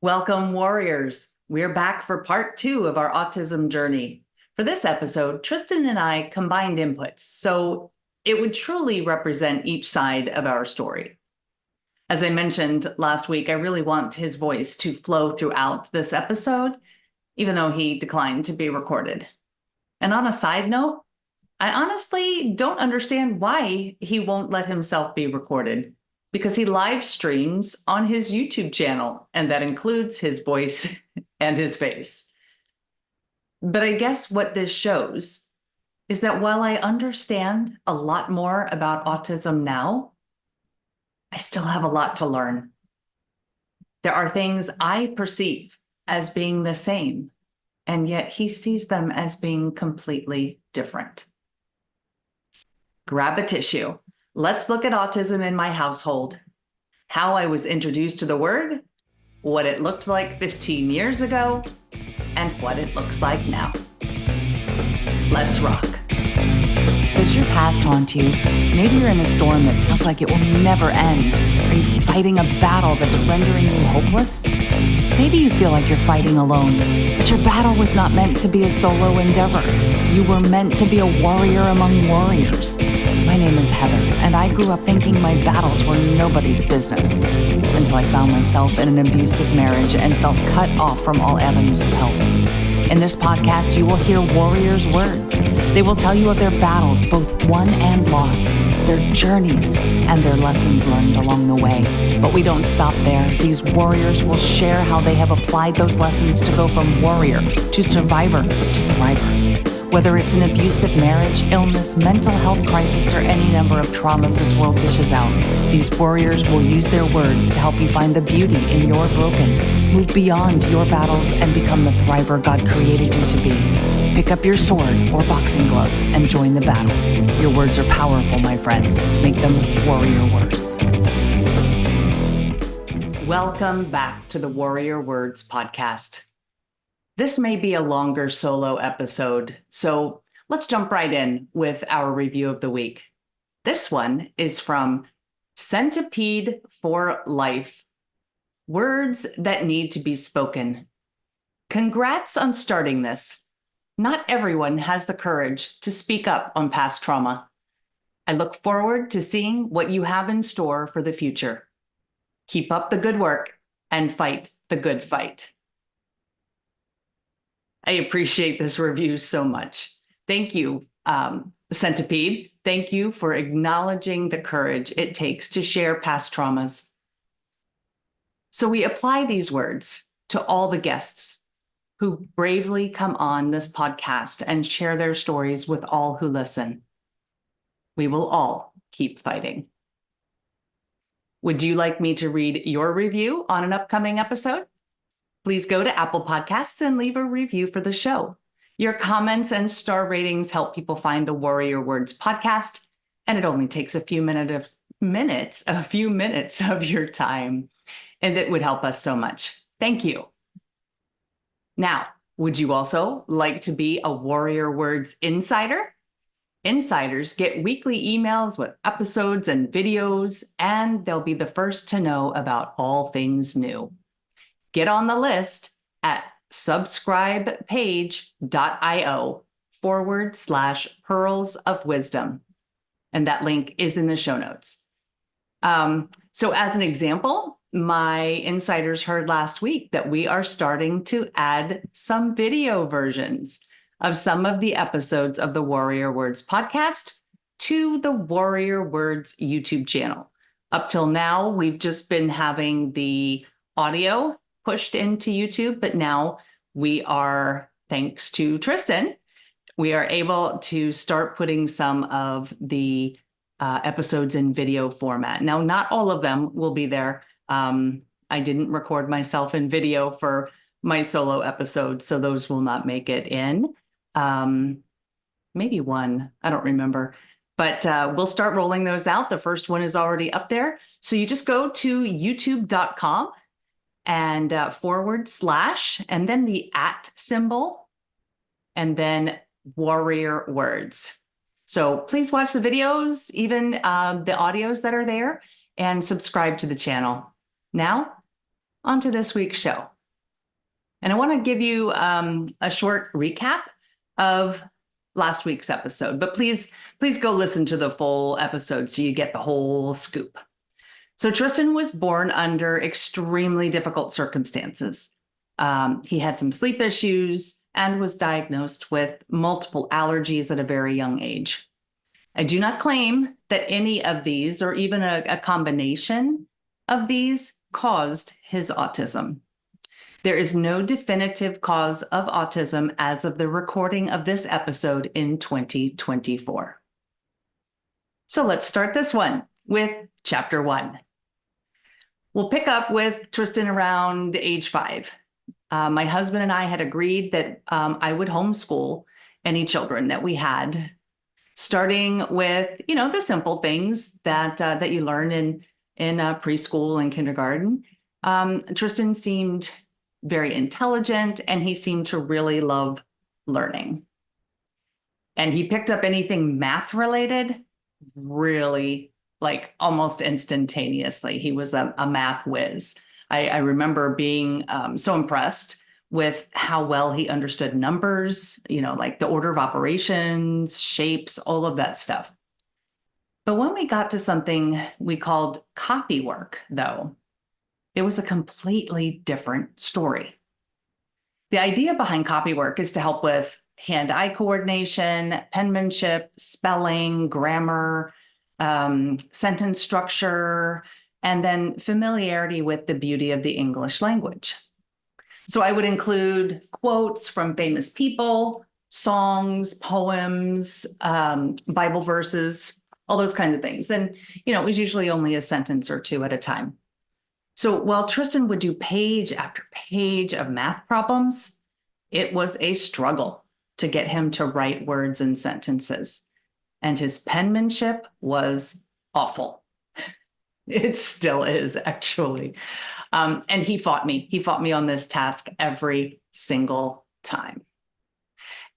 Welcome, warriors. We're back for part 2 of our autism journey. For this episode, Tristan and I combined inputs, so it would truly represent each side of our story. As I mentioned last week, I really want his voice to flow throughout this episode, even though he declined to be recorded. And on a side note, I honestly don't understand why he won't let himself be recorded, because he live streams on his YouTube channel, and that includes his voice and his face. But I guess what this shows is that while I understand a lot more about autism now, I still have a lot to learn. There are things I perceive as being the same, and yet he sees them as being completely different. Grab a tissue. Let's look at autism in my household, how I was introduced to the word, what it looked like 15 years ago, and what it looks like now. Let's rock. Does your past haunt you? Maybe you're in a storm that feels like it will never end. Are you fighting a battle that's rendering you hopeless? Maybe you feel like you're fighting alone, but your battle was not meant to be a solo endeavor. You were meant to be a warrior among warriors. My name is Heather, and I grew up thinking my battles were nobody's business, until I found myself in an abusive marriage and felt cut off from all avenues of help. In this podcast, you will hear warriors' words. They will tell you of their battles, both won and lost, their journeys, and their lessons learned along the way. But we don't stop there. These warriors will share how they have applied those lessons to go from warrior to survivor to thriver. Whether it's an abusive marriage, illness, mental health crisis, or any number of traumas this world dishes out, these warriors will use their words to help you find the beauty in your broken, move beyond your battles, and become the thriver God created you to be. Pick up your sword or boxing gloves and join the battle. Your words are powerful, my friends. Make them warrior words. Welcome back to the Warrior Words podcast. This may be a longer solo episode, so let's jump right in with our review of the week. This one is from Centipede for Life. Words that need to be spoken. Congrats on starting this. Not everyone has the courage to speak up on past trauma. I look forward to seeing what you have in store for the future. Keep up the good work and fight the good fight. I appreciate this review so much. Thank you, Centipede. Thank you for acknowledging the courage it takes to share past traumas. So we apply these words to all the guests who bravely come on this podcast and share their stories with all who listen. We will all keep fighting. Would you like me to read your review on an upcoming episode? Please go to Apple Podcasts and leave a review for the show. Your comments and star ratings help people find the Warrior Words podcast, and it only takes a few minutes of your time, and it would help us so much. Thank you. Now, would you also like to be a Warrior Words insider? Insiders get weekly emails with episodes and videos, and they'll be the first to know about all things new. Get on the list at subscribepage.io/pearls of wisdom. And that link is in the show notes. So as an example, my insiders heard last week that we are starting to add some video versions of some of the episodes of the Warrior Words podcast to the Warrior Words YouTube channel. Up till now, we've just been having the audio pushed into YouTube, but now we are, thanks to Tristan, we are able to start putting some of the episodes in video format. Now, not all of them will be there. I didn't record myself in video for my solo episodes, so those will not make it in. Maybe one, I don't remember. But we'll start rolling those out. The first one is already up there. So you just go to youtube.com and / and then the @ symbol, and then Warrior Words. So please watch the videos, even the audios that are there, and subscribe to the channel. Now, On to this week's show. And I want to give you a short recap of last week's episode, but please go listen to the full episode so you get the whole scoop. So Tristan was born under extremely difficult circumstances. He had some sleep issues and was diagnosed with multiple allergies at a very young age. I do not claim that any of these, or even a combination of these, caused his autism. There is no definitive cause of autism as of the recording of this episode in 2024. So let's start this one with chapter 1. We'll pick up with Tristan around age 5. My husband and I had agreed that I would homeschool any children that we had, starting with, the simple things that you learn in preschool and kindergarten. Tristan seemed very intelligent, and he seemed to really love learning. And he picked up anything math related really, like, almost instantaneously. He was a math whiz. I remember being so impressed with how well he understood numbers, like the order of operations, shapes, all of that stuff. But when we got to something we called copy work, though, it was a completely different story. The idea behind copy work is to help with hand-eye coordination, penmanship, spelling, grammar, sentence structure, and then familiarity with the beauty of the English language. So I would include quotes from famous people, songs, poems, Bible verses, all those kinds of things. And, it was usually only a sentence or two at a time. So while Tristan would do page after page of math problems, it was a struggle to get him to write words and sentences. And his penmanship was awful. It still is, actually. And he fought me. He fought me on this task every single time.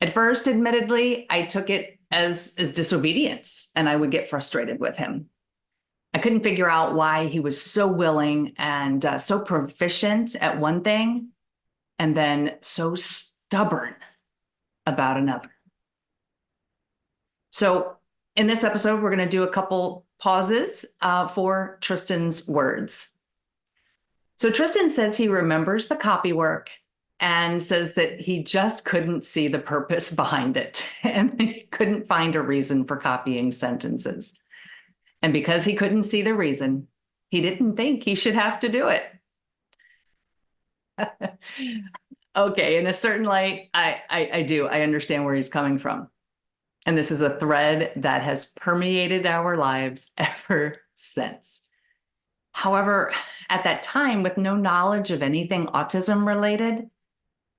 At first, admittedly, I took it as disobedience, and I would get frustrated with him. I couldn't figure out why he was so willing and so proficient at one thing, and then so stubborn about another. So in this episode, we're going to do a couple pauses for Tristan's words. So Tristan says he remembers the copy work and says that he just couldn't see the purpose behind it, and he couldn't find a reason for copying sentences. And because he couldn't see the reason, he didn't think he should have to do it. Okay, in a certain light, I understand where he's coming from. And this is a thread that has permeated our lives ever since. However, at that time, with no knowledge of anything autism related,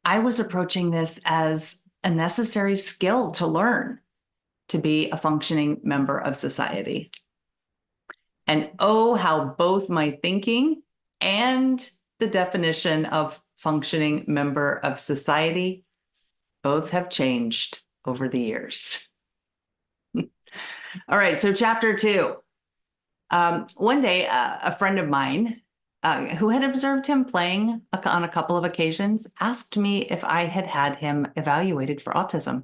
I was approaching this as a necessary skill to learn to be a functioning member of society. And oh, how both my thinking and the definition of functioning member of society both have changed over the years. All right, so chapter 2. One day, a friend of mine who had observed him playing on a couple of occasions asked me if I had had him evaluated for autism.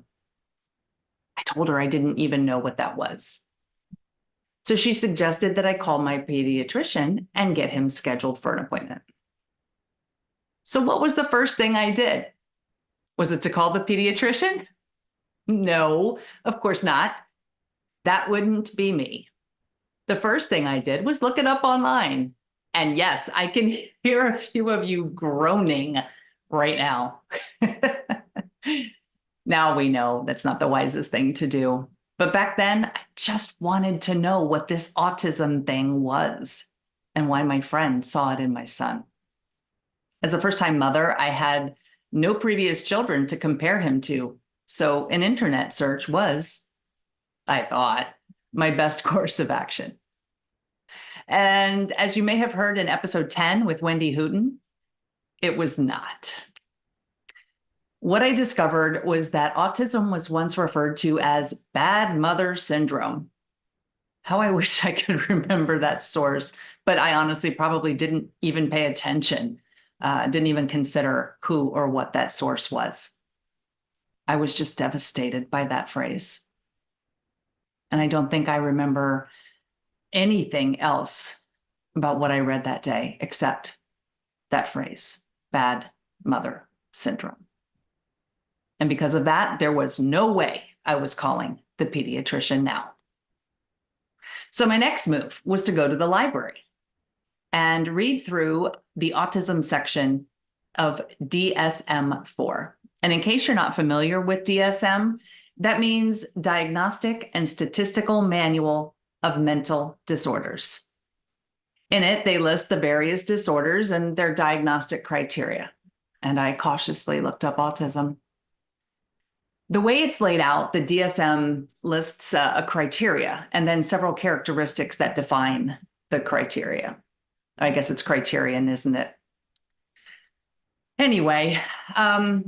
I told her I didn't even know what that was. So she suggested that I call my pediatrician and get him scheduled for an appointment. So what was the first thing I did? Was it to call the pediatrician? No, of course not. That wouldn't be me. The first thing I did was look it up online. And yes, I can hear a few of you groaning right now. Now we know that's not the wisest thing to do. But back then, I just wanted to know what this autism thing was and why my friend saw it in my son. As a first-time mother, I had no previous children to compare him to. So an internet search was, I thought, my best course of action. And as you may have heard in episode 10 with Wendy Hooten, it was not. What I discovered was that autism was once referred to as bad mother syndrome. How I wish I could remember that source, but I honestly probably didn't even pay attention Didn't even consider who or what that source was. I was just devastated by that phrase. And I don't think I remember anything else about what I read that day except that phrase, bad mother syndrome. And because of that, there was no way I was calling the pediatrician now. So my next move was to go to the library and read through the autism section of DSM-4. And in case you're not familiar with DSM, that means Diagnostic and Statistical Manual of Mental Disorders. In it, they list the various disorders and their diagnostic criteria. And I cautiously looked up autism. The way it's laid out, the DSM lists a criteria and then several characteristics that define the criteria. I guess it's criterion, isn't it? Anyway,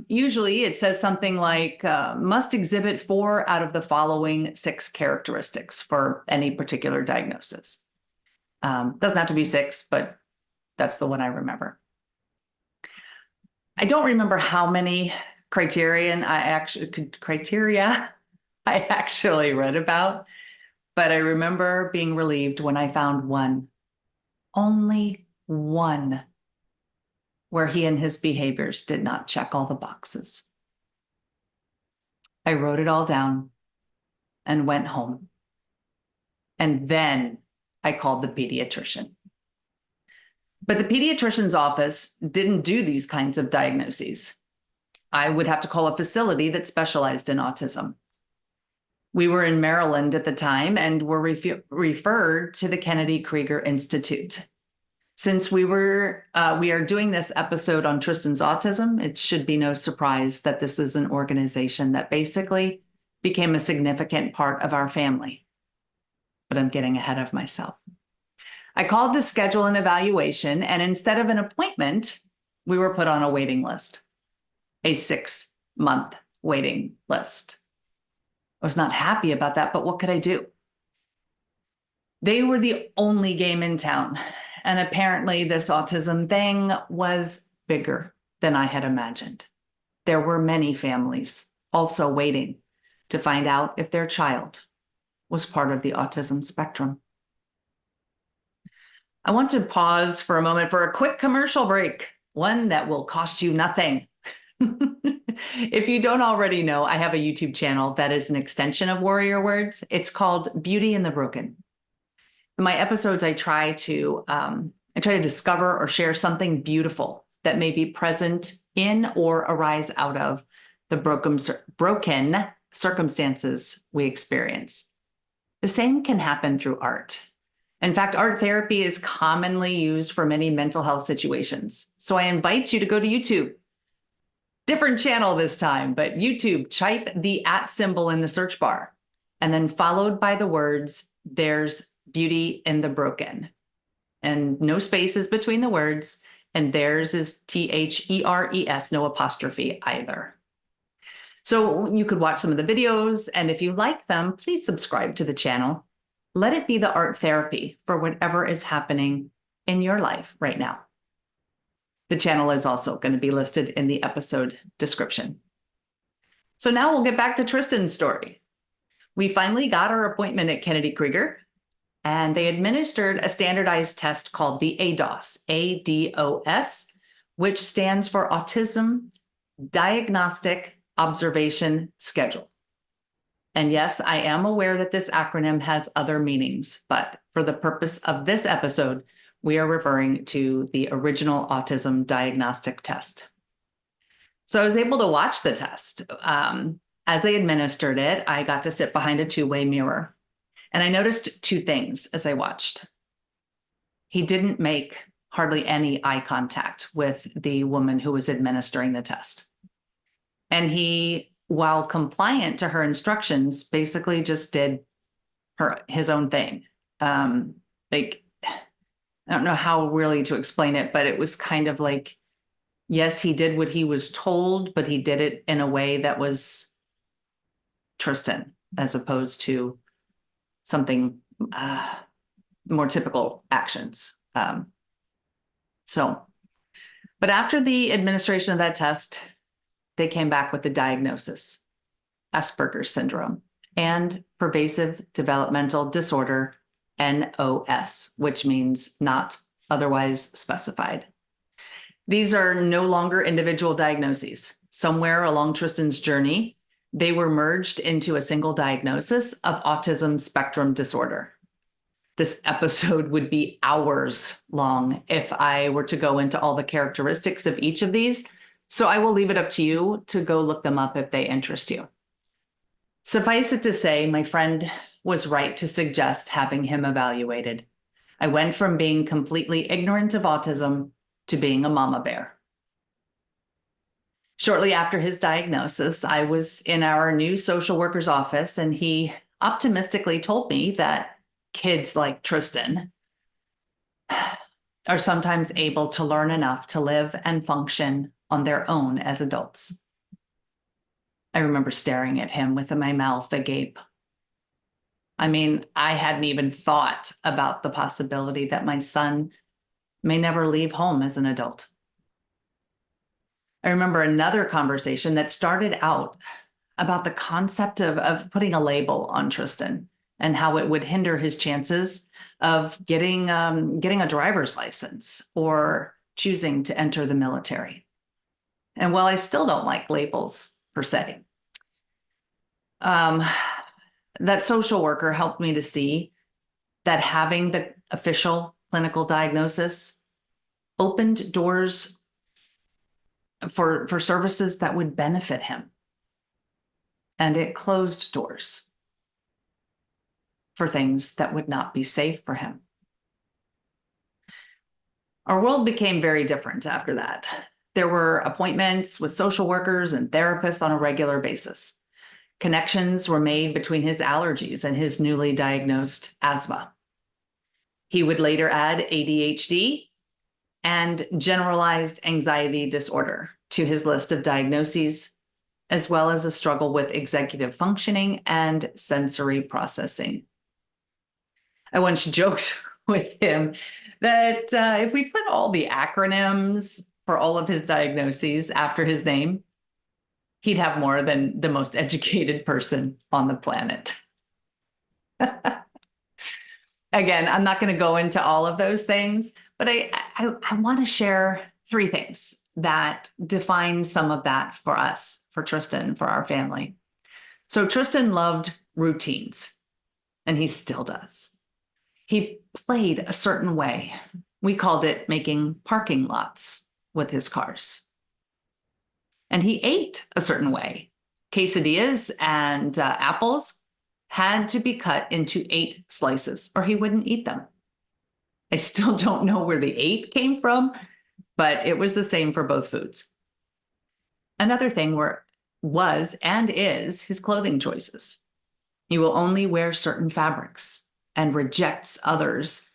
usually it says something like must exhibit 4 out of the following 6 characteristics for any particular diagnosis. Doesn't have to be 6, but that's the one I remember. I don't remember how many criteria I actually read about, but I remember being relieved when I found one, only one, where he and his behaviors did not check all the boxes. I wrote it all down and went home. And then I called the pediatrician. But the pediatrician's office didn't do these kinds of diagnoses. I would have to call a facility that specialized in autism. We were in Maryland at the time and were referred to the Kennedy Krieger Institute. Since we are doing this episode on Tristan's autism, it should be no surprise that this is an organization that basically became a significant part of our family. But I'm getting ahead of myself. I called to schedule an evaluation, and instead of an appointment, we were put on a waiting list, a 6-month waiting list. I was not happy about that, but what could I do? They were the only game in town. And apparently this autism thing was bigger than I had imagined. There were many families also waiting to find out if their child was part of the autism spectrum. I want to pause for a moment for a quick commercial break, one that will cost you nothing. If you don't already know, I have a YouTube channel that is an extension of Warrior Words. It's called Beauty in the Broken. In my episodes, I try to discover or share something beautiful that may be present in or arise out of the broken circumstances we experience. The same can happen through art. In fact, art therapy is commonly used for many mental health situations. So I invite you to go to YouTube. Different channel this time, but YouTube, type the @ symbol in the search bar, and then followed by the words, "There's Beauty in the Broken." And no spaces between the words, and theirs is THERES, no apostrophe either. So you could watch some of the videos, and if you like them, please subscribe to the channel. Let it be the art therapy for whatever is happening in your life right now. The channel is also going to be listed in the episode description. So now we'll get back to Tristan's story. We finally got our appointment at Kennedy Krieger, and they administered a standardized test called the ADOS, which stands for Autism Diagnostic Observation Schedule. And yes, I am aware that this acronym has other meanings, but for the purpose of this episode, we are referring to the original autism diagnostic test. So I was able to watch the test. As they administered it, I got to sit behind a 2-way mirror. And I noticed 2 things as I watched. He didn't make hardly any eye contact with the woman who was administering the test. And he, while compliant to her instructions, basically just did his own thing. I don't know how really to explain it, but it was kind of like, yes, he did what he was told, but he did it in a way that was Tristan, as opposed to something more typical actions. So But after the administration of that test, they came back with the diagnosis, Asperger's syndrome and pervasive developmental disorder, NOS, which means not otherwise specified. These are no longer individual diagnoses. Somewhere along Tristan's journey, they were merged into a single diagnosis of autism spectrum disorder. This episode would be hours long if I were to go into all the characteristics of each of these, so I will leave it up to you to go look them up if they interest you. Suffice it to say, my friend was right to suggest having him evaluated. I went from being completely ignorant of autism to being a mama bear. Shortly after his diagnosis, I was in our new social worker's office, and he optimistically told me that kids like Tristan are sometimes able to learn enough to live and function on their own as adults. I remember staring at him with my mouth agape. I mean, I hadn't even thought about the possibility that my son may never leave home as an adult. I remember another conversation that started out about the concept of putting a label on Tristan and how it would hinder his chances of getting a driver's license or choosing to enter the military. And while I still don't like labels per se, that social worker helped me to see that having the official clinical diagnosis opened doors for services that would benefit him. And it closed doors for things that would not be safe for him. Our world became very different after that. There were appointments with social workers and therapists on a regular basis. Connections were made between his allergies and his newly diagnosed asthma. He would later add ADHD and generalized anxiety disorder to his list of diagnoses, as well as a struggle with executive functioning and sensory processing. I once joked with him that if we put all the acronyms for all of his diagnoses after his name, he'd have more than the most educated person on the planet. Again, I'm not going to go into all of those things, but I want to share 3 things that define some of that for us, for Tristan, for our family. So Tristan loved routines, and he still does. He played a certain way. We called it making parking lots with his cars. And he ate a certain way. Quesadillas and apples had to be cut into 8 slices or he wouldn't eat them. I still don't know where the 8 came from, but it was the same for both foods. Another thing was and is his clothing choices. He will only wear certain fabrics and rejects others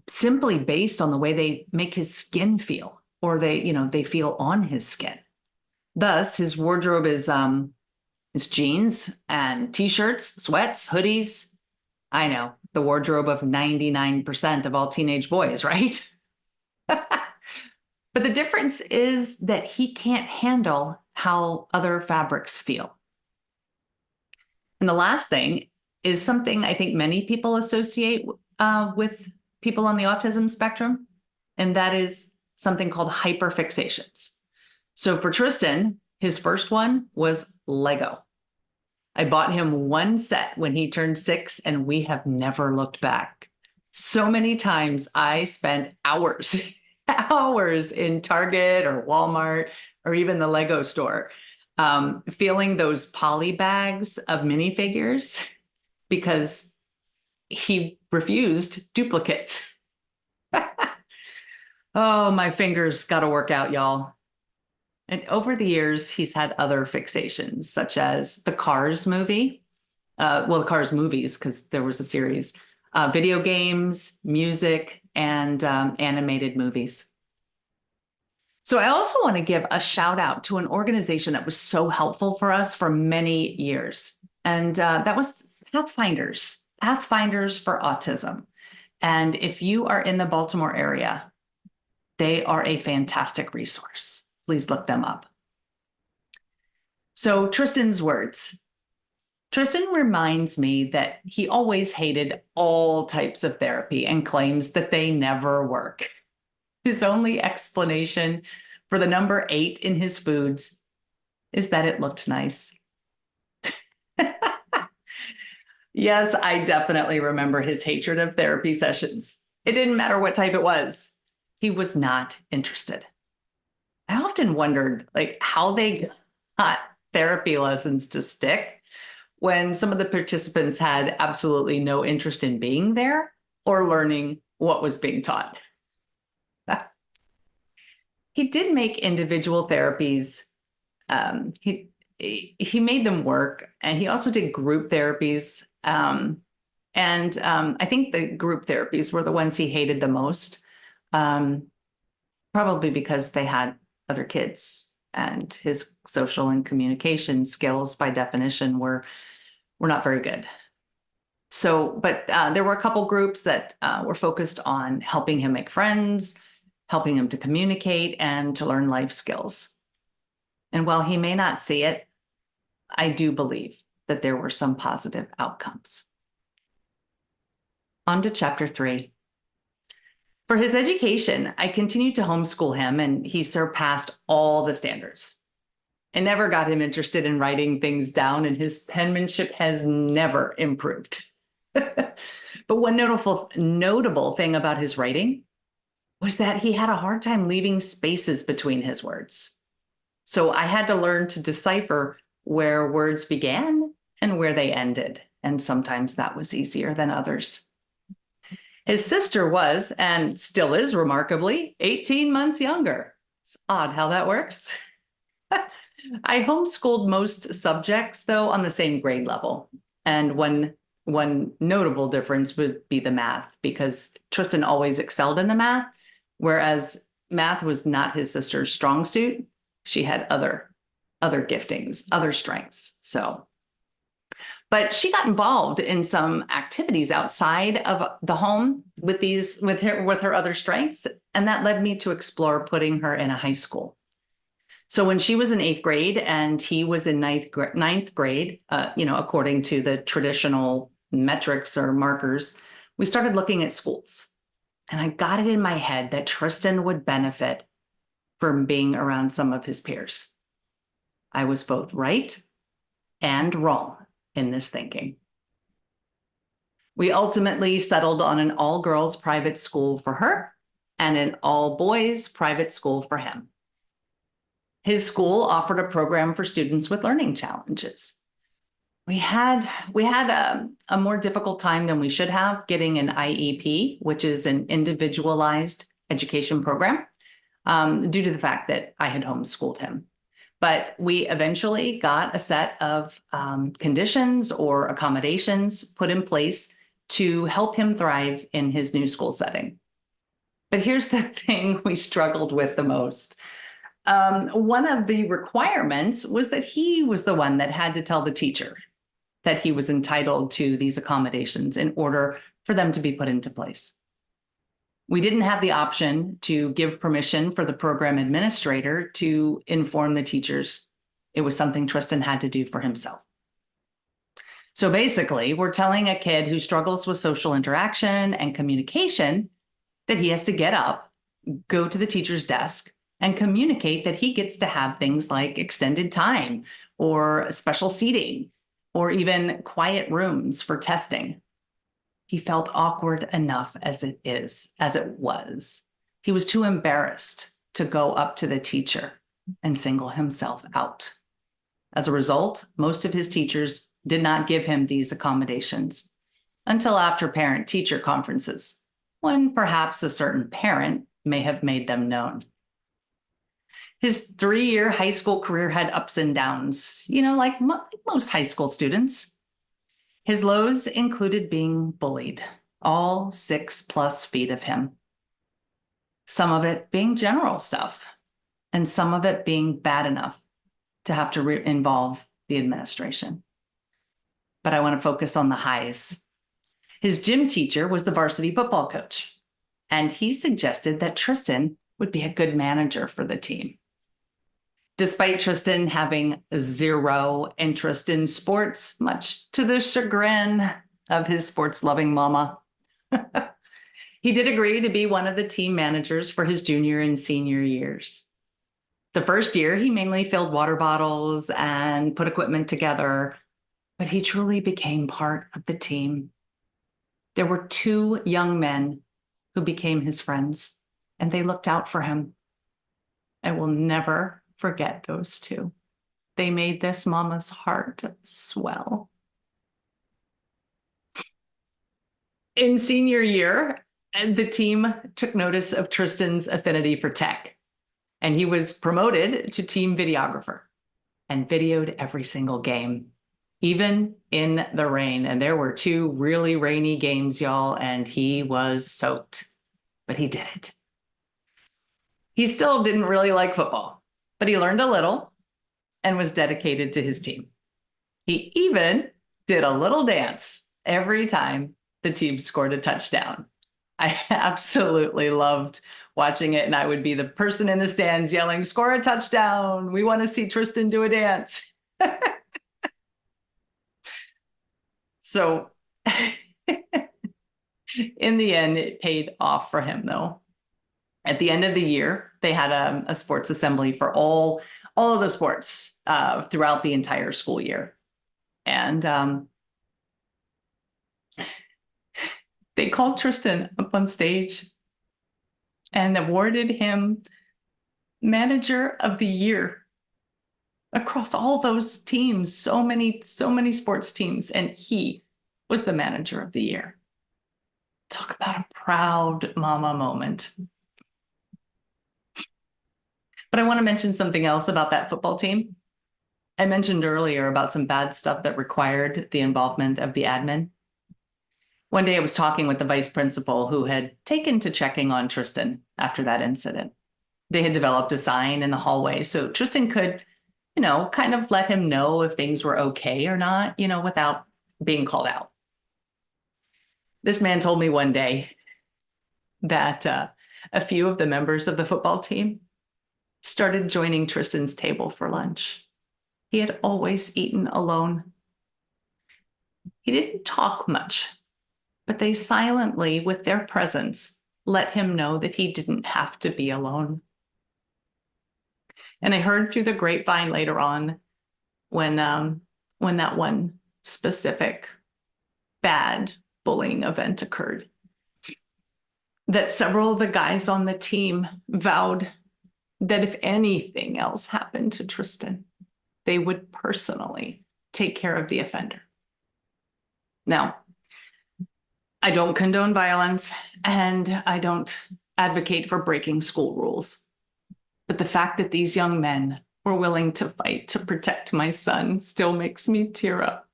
simply based on the way they make his skin feel, or they feel on his skin. Thus, his wardrobe is jeans and t-shirts, sweats, hoodies. I know, the wardrobe of 99% of all teenage boys, right? But the difference is that he can't handle how other fabrics feel. And the last thing is something I think many people associate with people on the autism spectrum, and that is something called hyperfixations. So for Tristan, his first one was Lego. I bought him 1 set when he turned 6, and we have never looked back. So many times I spent hours in Target or Walmart or even the Lego store, feeling those poly bags of minifigures because he refused duplicates. Oh, my fingers got to work out, y'all. And over the years, he's had other fixations, such as the Cars movie. The Cars movies, because there was a series, video games, music, and animated movies. So I also want to give a shout out to an organization that was so helpful for us for many years. And that was Pathfinders for Autism. And if you are in the Baltimore area, They are a fantastic resource. Please look them up. So Tristan's words. Tristan reminds me that he always hated all types of therapy and claims that they never work. His only explanation for the number 8 in his foods is that it looked nice. Yes, I definitely remember his hatred of therapy sessions. It didn't matter what type it was. He was not interested. I often wondered how they got therapy lessons to stick when some of the participants had absolutely no interest in being there or learning what was being taught. He did make individual therapies. He made them work, and he also did group therapies. I think the group therapies were the ones he hated the most, probably because they had other kids, and his social and communication skills, by definition, were not very good. So, but there were a couple groups that were focused on helping him make friends, helping him to communicate, and to learn life skills. And while he may not see it, I do believe that there were some positive outcomes. On to chapter 3. For his education, I continued to homeschool him, and he surpassed all the standards. I never got him interested in writing things down, and his penmanship has never improved. But one notable thing about his writing was that he had a hard time leaving spaces between his words. So I had to learn to decipher where words began and where they ended, and sometimes that was easier than others. His sister was, and still is remarkably, 18 months younger. It's odd how that works. I homeschooled most subjects, though, on the same grade level. And one notable difference would be the math, because Tristan always excelled in the math, whereas math was not his sister's strong suit. She had other giftings, other strengths. But she got involved in some activities outside of the home with her other strengths, and that led me to explore putting her in a high school. So when she was in 8th grade and he was in ninth grade, according to the traditional metrics or markers, we started looking at schools. And I got it in my head that Tristan would benefit from being around some of his peers. I was both right and wrong in this thinking. We ultimately settled on an all-girls private school for her and an all-boys private school for him. His school offered a program for students with learning challenges. We had a more difficult time than we should have getting an IEP, which is an individualized education program, due to the fact that I had homeschooled him. But we eventually got a set of conditions or accommodations put in place to help him thrive in his new school setting. But here's the thing we struggled with the most. One of the requirements was that he was the one that had to tell the teacher that he was entitled to these accommodations in order for them to be put into place. We didn't have the option to give permission for the program administrator to inform the teachers. It was something Tristan had to do for himself. So basically, we're telling a kid who struggles with social interaction and communication that he has to get up, go to the teacher's desk, and communicate that he gets to have things like extended time or special seating or even quiet rooms for testing. He felt awkward enough as it was. He was too embarrassed to go up to the teacher and single himself out. As a result, most of his teachers did not give him these accommodations until after parent-teacher conferences, when perhaps a certain parent may have made them known. His 3-year high school career had ups and downs, like most high school students. His lows included being bullied, all 6+ feet of him. Some of it being general stuff, and some of it being bad enough to have to involve the administration. But I want to focus on the highs. His gym teacher was the varsity football coach, and he suggested that Tristan would be a good manager for the team. Despite Tristan having zero interest in sports, much to the chagrin of his sports-loving mama, he did agree to be one of the team managers for his junior and senior years. The first year, he mainly filled water bottles and put equipment together, but he truly became part of the team. There were two young men who became his friends, and they looked out for him. I will never forget those two. They made this mama's heart swell. In senior year, the team took notice of Tristan's affinity for tech, and he was promoted to team videographer and videoed every single game, even in the rain. And there were two really rainy games, y'all, and he was soaked, but he did it. He still didn't really like football, but he learned a little and was dedicated to his team. He even did a little dance every time the team scored a touchdown. I absolutely loved watching it, and I would be the person in the stands yelling, "Score a touchdown. We want to see Tristan do a dance." So in the end, it paid off for him, though. At the end of the year, they had a sports assembly for all of the sports throughout the entire school year. And they called Tristan up on stage and awarded him Manager of the Year across all those teams, so many sports teams, and he was the Manager of the Year. Talk about a proud mama moment. But I want to mention something else about that football team. I mentioned earlier about some bad stuff that required the involvement of the admin. One day I was talking with the vice principal who had taken to checking on Tristan after that incident. They had developed a sign in the hallway so Tristan could, kind of let him know if things were okay or not, without being called out. This man told me one day that a few of the members of the football team started joining Tristan's table for lunch. He had always eaten alone. He didn't talk much, but they silently, with their presence, let him know that he didn't have to be alone. And I heard through the grapevine later on when that one specific bad bullying event occurred, that several of the guys on the team vowed that if anything else happened to Tristan, they would personally take care of the offender. Now, I don't condone violence and I don't advocate for breaking school rules. But the fact that these young men were willing to fight to protect my son still makes me tear up.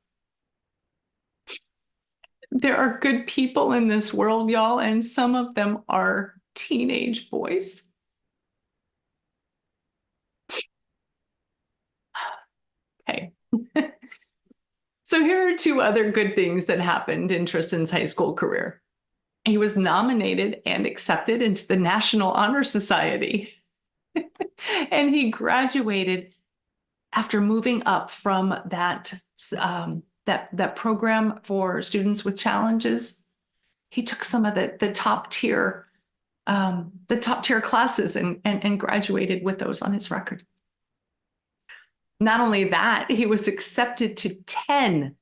There are good people in this world, y'all, and some of them are teenage boys. Okay. So here are two other good things that happened in Tristan's high school career. He was nominated and accepted into the National Honor Society. And he graduated after moving up from that program for students with challenges. He took some of the top tier classes and graduated with those on his record. Not only that, he was accepted to 10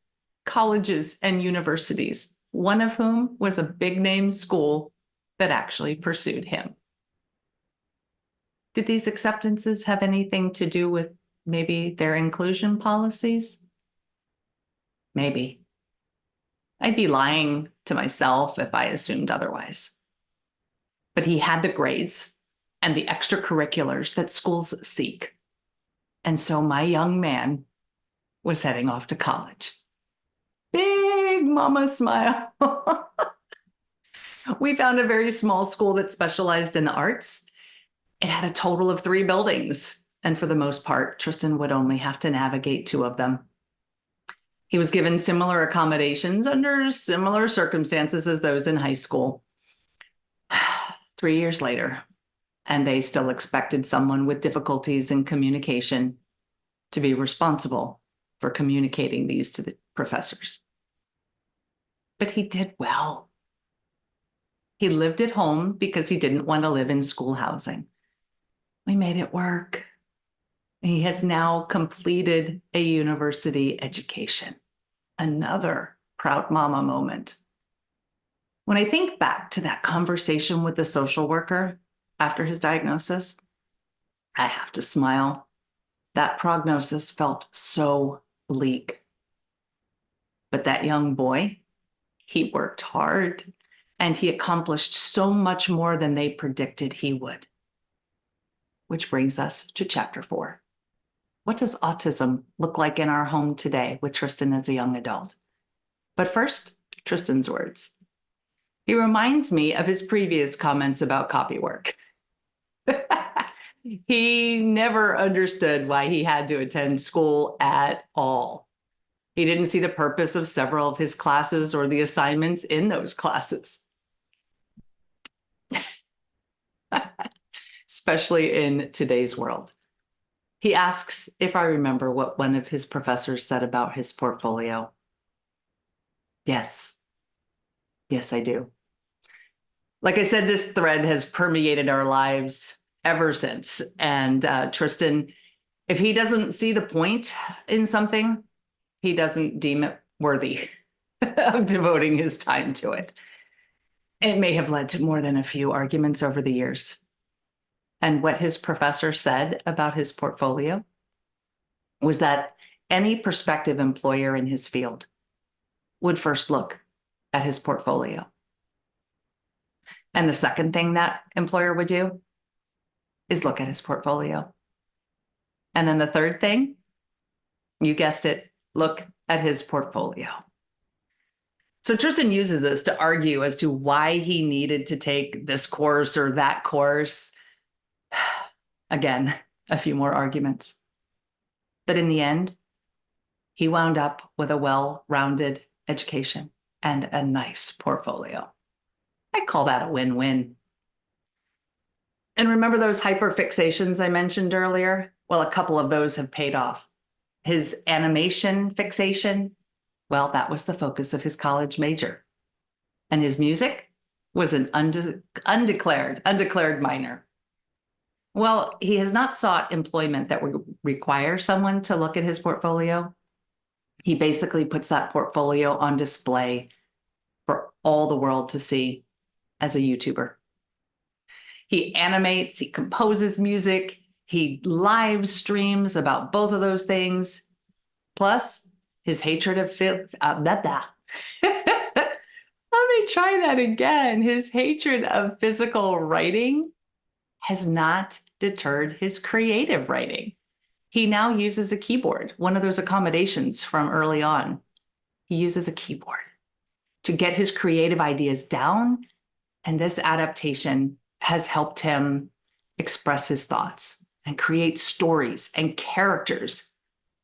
colleges and universities, one of whom was a big name school that actually pursued him. Did these acceptances have anything to do with maybe their inclusion policies? Maybe. I'd be lying to myself if I assumed otherwise. But he had the grades and the extracurriculars that schools seek. And so my young man was heading off to college. Big mama smile. We found a very small school that specialized in the arts. It had a total of 3 buildings. And for the most part, Tristan would only have to navigate 2 of them. He was given similar accommodations under similar circumstances as those in high school. 3 years later, and they still expected someone with difficulties in communication to be responsible for communicating these to the professors. But he did well. He lived at home because he didn't want to live in school housing. We made it work. He has now completed a university education. Another proud mama moment. When I think back to that conversation with the social worker after his diagnosis, I have to smile. That prognosis felt so bleak. But that young boy, he worked hard and he accomplished so much more than they predicted he would. Which brings us to chapter 4. What does autism look like in our home today with Tristan as a young adult? But first, Tristan's words. He reminds me of his previous comments about copywork. He never understood why he had to attend school at all. He didn't see the purpose of several of his classes or the assignments in those classes, especially in today's world. He asks if I remember what one of his professors said about his portfolio. Yes. Yes, I do. Like I said, this thread has permeated our lives ever since. And Tristan, if he doesn't see the point in something, he doesn't deem it worthy of devoting his time to it. It may have led to more than a few arguments over the years. And what his professor said about his portfolio was that any prospective employer in his field would first look at his portfolio. And the second thing that employer would do is look at his portfolio. And then the third thing, you guessed it, look at his portfolio. So Tristan uses this to argue as to why he needed to take this course or that course. Again, a few more arguments. But in the end, he wound up with a well-rounded education and a nice portfolio. I call that a win-win. And remember those hyperfixations I mentioned earlier? Well, a couple of those have paid off. His animation fixation, well, that was the focus of his college major. And his music was an undeclared minor. Well, he has not sought employment that would require someone to look at his portfolio. He basically puts that portfolio on display for all the world to see as a YouTuber. He animates, he composes music, he live streams about both of those things. Plus, his hatred of let me try that again. His hatred of physical writing has not deterred his creative writing. He now uses a keyboard, one of those accommodations from early on. He uses a keyboard to get his creative ideas down, and this adaptation has helped him express his thoughts and create stories and characters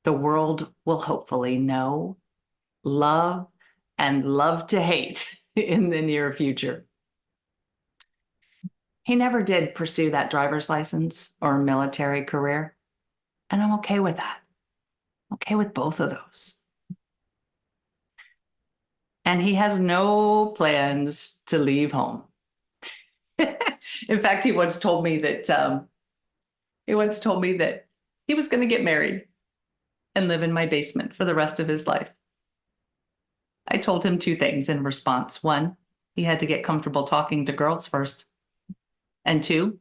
the world will hopefully know, love, and love to hate in the near future. He never did pursue that driver's license or military career, and I'm okay with that. I'm okay with both of those. And he has no plans to leave home. In fact, he once told me that he was going to get married and live in my basement for the rest of his life. I told him two things in response. One, he had to get comfortable talking to girls first. And two,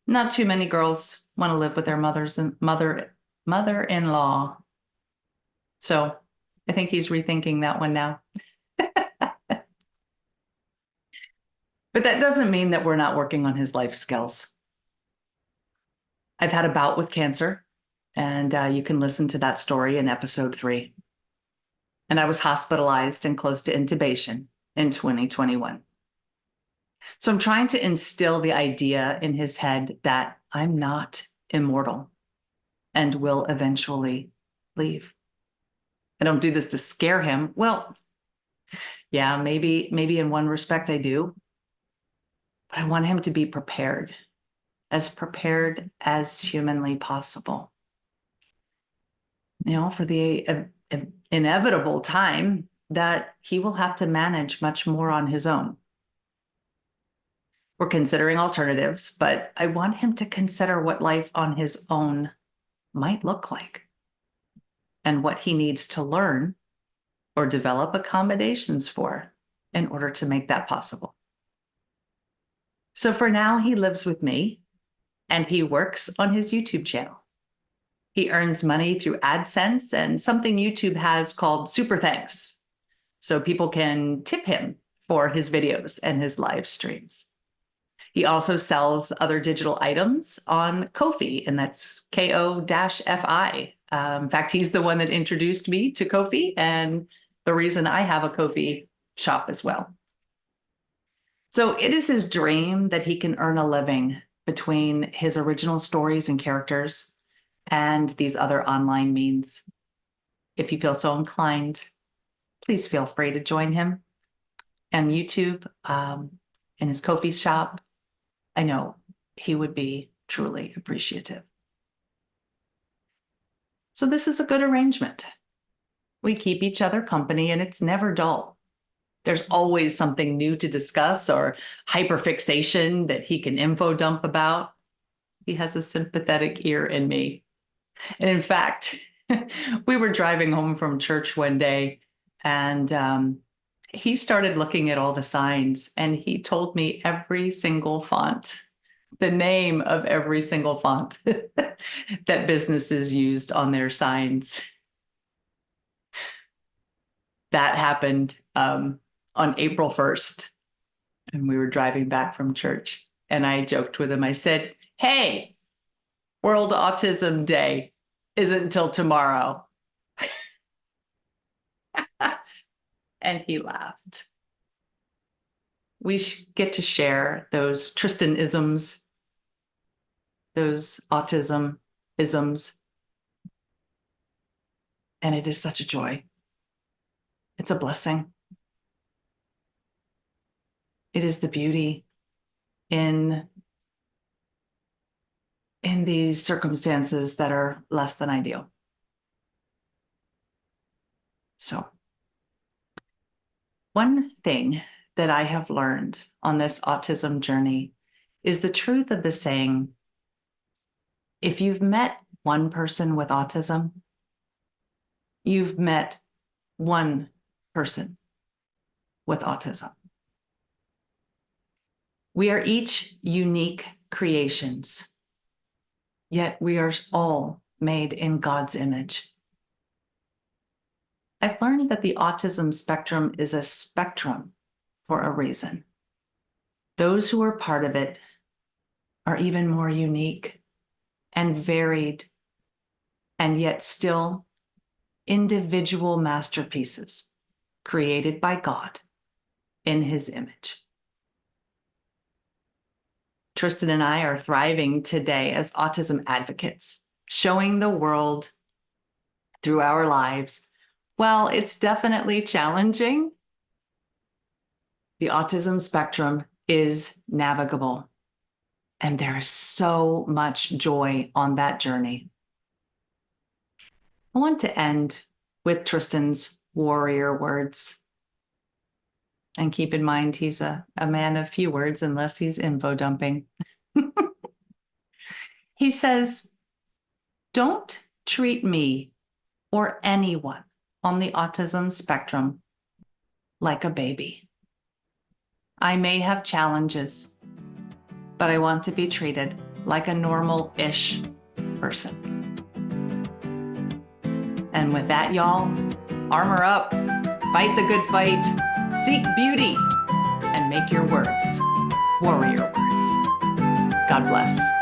not too many girls want to live with their mother-in-law. So I think he's rethinking that one now. But that doesn't mean that we're not working on his life skills. I've had a bout with cancer, and you can listen to that story in episode 3. And I was hospitalized and close to intubation in 2021. So I'm trying to instill the idea in his head that I'm not immortal and will eventually leave. I don't do this to scare him. Well, yeah, maybe in one respect I do. but I want him to be prepared as humanly possible. For the inevitable time that he will have to manage much more on his own. We're considering alternatives, but I want him to consider what life on his own might look like and what he needs to learn or develop accommodations for in order to make that possible. So for now, he lives with me and he works on his YouTube channel. He earns money through AdSense and something YouTube has called Super Thanks. So people can tip him for his videos and his live streams. He also sells other digital items on Ko-fi, and that's Ko-fi. In fact, he's the one that introduced me to Ko-fi and the reason I have a Ko-fi shop as well. So it is his dream that he can earn a living between his original stories and characters and these other online means. If you feel so inclined, please feel free to join him on YouTube, in his Ko-fi shop. I know he would be truly appreciative. So this is a good arrangement. We keep each other company and it's never dull. There's always something new to discuss or hyperfixation that he can info dump about. He has a sympathetic ear in me. And in fact, we were driving home from church one day and he started looking at all the signs and he told me every single font, the name of every single font that businesses used on their signs. That happened on April 1st. And we were driving back from church and I joked with him. I said, "Hey, World Autism Day isn't until tomorrow." And he laughed. We get to share those Tristan-isms, those autism-isms. And it is such a joy. It's a blessing. It is the beauty in these circumstances that are less than ideal. So, one thing that I have learned on this autism journey is the truth of the saying, if you've met one person with autism, you've met one person with autism. We are each unique creations, yet we are all made in God's image. I've learned that the autism spectrum is a spectrum for a reason. Those who are part of it are even more unique and varied, and yet still individual masterpieces created by God in his image. Tristan and I are thriving today as autism advocates, showing the world through our lives. While it's definitely challenging, the autism spectrum is navigable, and there is so much joy on that journey. I want to end with Tristan's warrior words. And keep in mind, he's a man of few words unless he's info dumping. He says, "Don't treat me or anyone on the autism spectrum like a baby. I may have challenges, but I want to be treated like a normal-ish person." And with that, y'all, armor up, fight the good fight, seek beauty, and make your words warrior words. God bless.